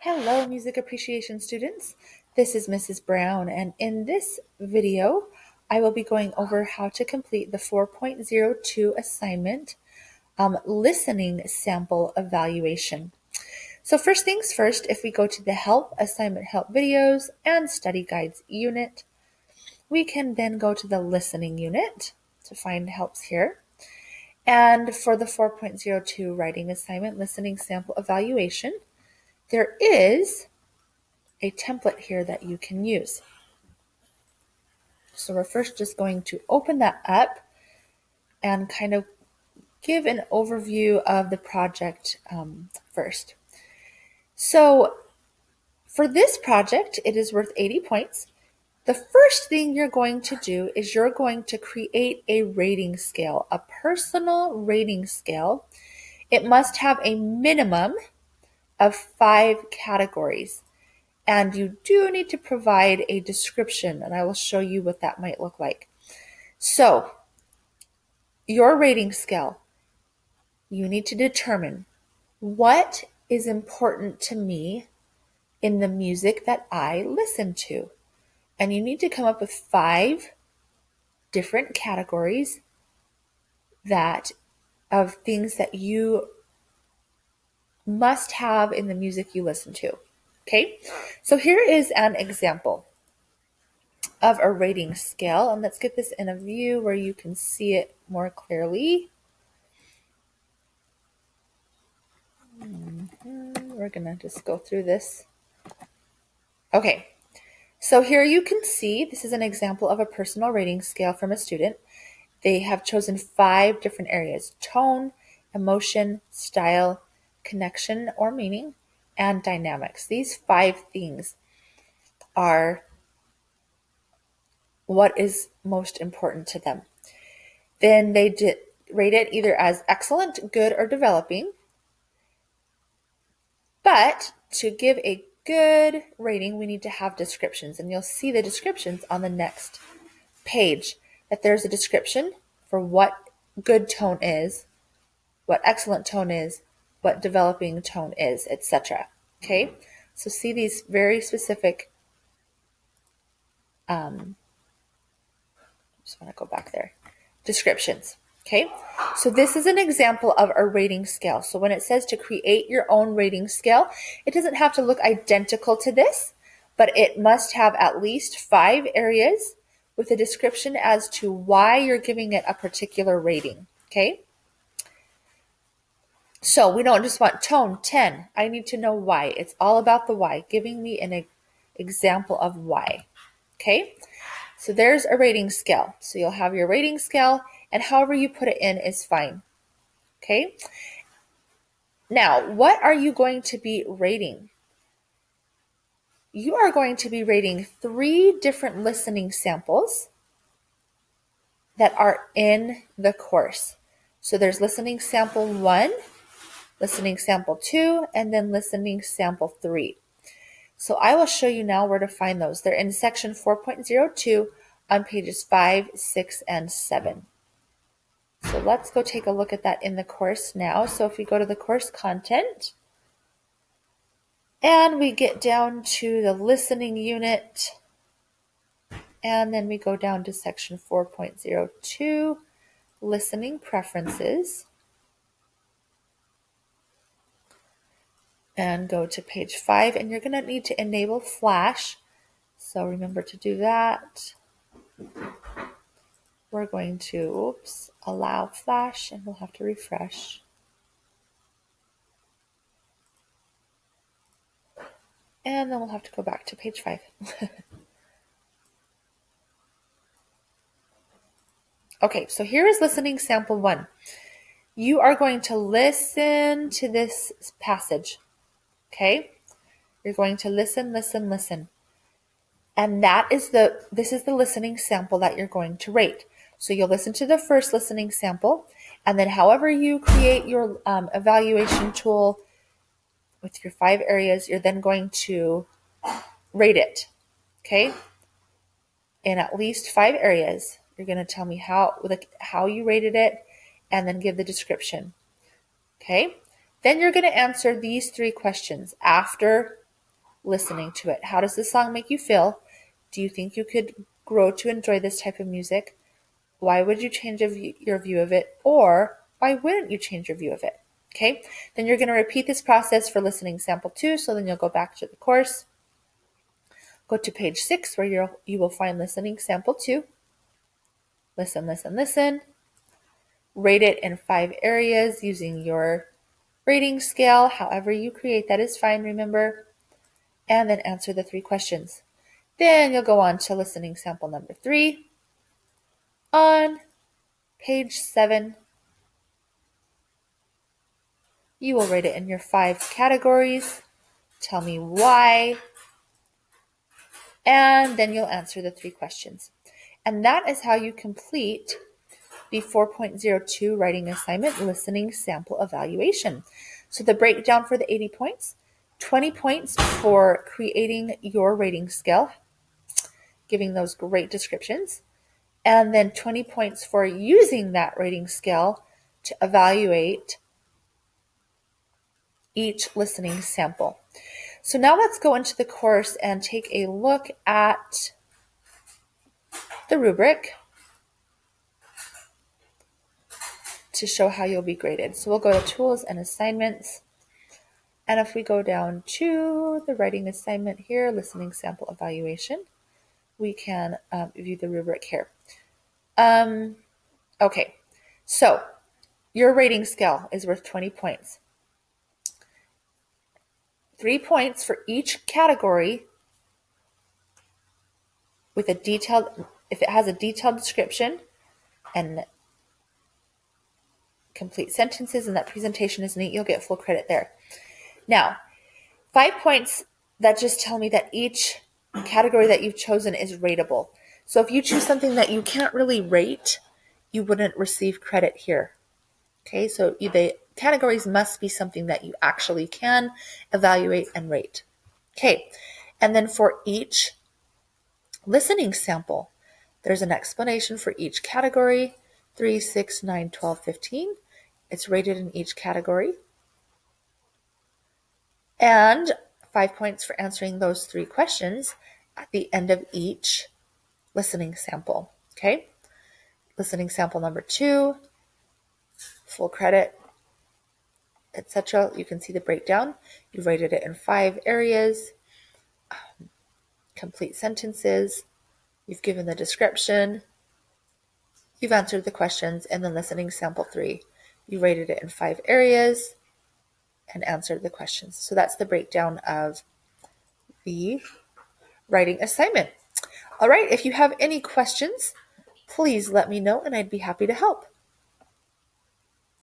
Hello, music appreciation students. This is Mrs. Brown, and in this video, I will be going over how to complete the 4.02 assignment, listening sample evaluation. So first things first, if we go to the help, assignment help videos, and study guides unit, we can then go to the listening unit to find helps here. And for the 4.02 writing assignment, listening sample evaluation, there is a template here that you can use. So we're first just going to open that up and kind of give an overview of the project first. So for this project, it is worth 80 points. The first thing you're going to do is you're going to create a rating scale, a personal rating scale. It must have a minimum of 5 categories. And you do need to provide a description, and I will show you what that might look like. So, your rating scale, you need to determine what is important to me in the music that I listen to. And you need to come up with 5 different categories of things that you must have in the music you listen to. Okay, so here is an example of a rating scale, and let's get this in a view where you can see it more clearly. We're gonna just go through this. Okay, so here you can see this is an example of a personal rating scale from a student. They have chosen 5 different areas: tone, emotion, style, connection or meaning, and dynamics. These 5 things are what is most important to them. Then they rate it either as excellent, good, or developing. But to give a good rating, we need to have descriptions, and you'll see the descriptions on the next page, that there's a description for what good tone is, what excellent tone is, what developing tone is, etc. Okay, so see these very specific, just want to go back there, descriptions. Okay, so this is an example of a rating scale. So when it says to create your own rating scale, it doesn't have to look identical to this, but it must have at least 5 areas with a description as to why you're giving it a particular rating. Okay, so we don't just want tone 10. I need to know why. It's all about the why, giving me an example of why. Okay, so there's a rating scale. So you'll have your rating scale, and however you put it in is fine. Okay, now what are you going to be rating? You are going to be rating 3 different listening samples that are in the course. So there's listening sample 1, listening sample 2, and then listening sample 3. So I will show you now where to find those. They're in section 4.02 on pages 5, 6, and 7. So let's go take a look at that in the course now. So if we go to the course content and we get down to the listening unit, and then we go down to section 4.02, listening preferences, and go to page 5, and you're going to need to enable Flash. So remember to do that. We're going to, allow Flash, and we'll have to refresh. And then we'll have to go back to page 5. Okay, so here is listening sample 1. You are going to listen to this passage. Okay? You're going to listen, listen, listen. And this is the listening sample that you're going to rate. So you'll listen to the first listening sample, and then however you create your evaluation tool with your 5 areas, you're then going to rate it. Okay? In at least 5 areas, you're going to tell me how you rated it, and then give the description. Okay? Then you're going to answer these 3 questions after listening to it. How does the song make you feel? Do you think you could grow to enjoy this type of music? Why would you change your view of it? Or why wouldn't you change your view of it? Okay, then you're going to repeat this process for listening sample 2. So then you'll go back to the course, go to page 6 where you will find listening sample 2. Listen, listen, listen. Rate it in 5 areas using your rating scale. However you create that is fine, remember. And then answer the 3 questions. Then you'll go on to listening sample number 3 on page 7. You will rate it in your 5 categories. Tell me why. And then you'll answer the 3 questions. And that is how you complete the 4.02 writing assignment listening sample evaluation. So the breakdown for the 80 points, 20 points for creating your rating scale, giving those great descriptions, and then 20 points for using that rating scale to evaluate each listening sample. So now let's go into the course and take a look at the rubric to show how you'll be graded. So we'll go to Tools and Assignments. And if we go down to the writing assignment here, listening sample evaluation, we can view the rubric here. Okay, so your rating scale is worth 20 points. 3 points for each category with a detailed, if it has a detailed description and complete sentences and that presentation is neat, you'll get full credit there. Now, 5 points that just tell me that each category that you've chosen is rateable. So if you choose something that you can't really rate, you wouldn't receive credit here. Okay, so the categories must be something that you actually can evaluate and rate. Okay, and then for each listening sample, there's an explanation for each category, 3, 6, 9, 12, 15. It's rated in each category. And 5 points for answering those 3 questions at the end of each listening sample. Okay, listening sample number 2, full credit, etc. You can see the breakdown. You've rated it in 5 areas, complete sentences, you've given the description, you've answered the questions, and then listening sample 3, you rated it in 5 areas and answered the questions. So that's the breakdown of the writing assignment. All right, if you have any questions, please let me know and I'd be happy to help.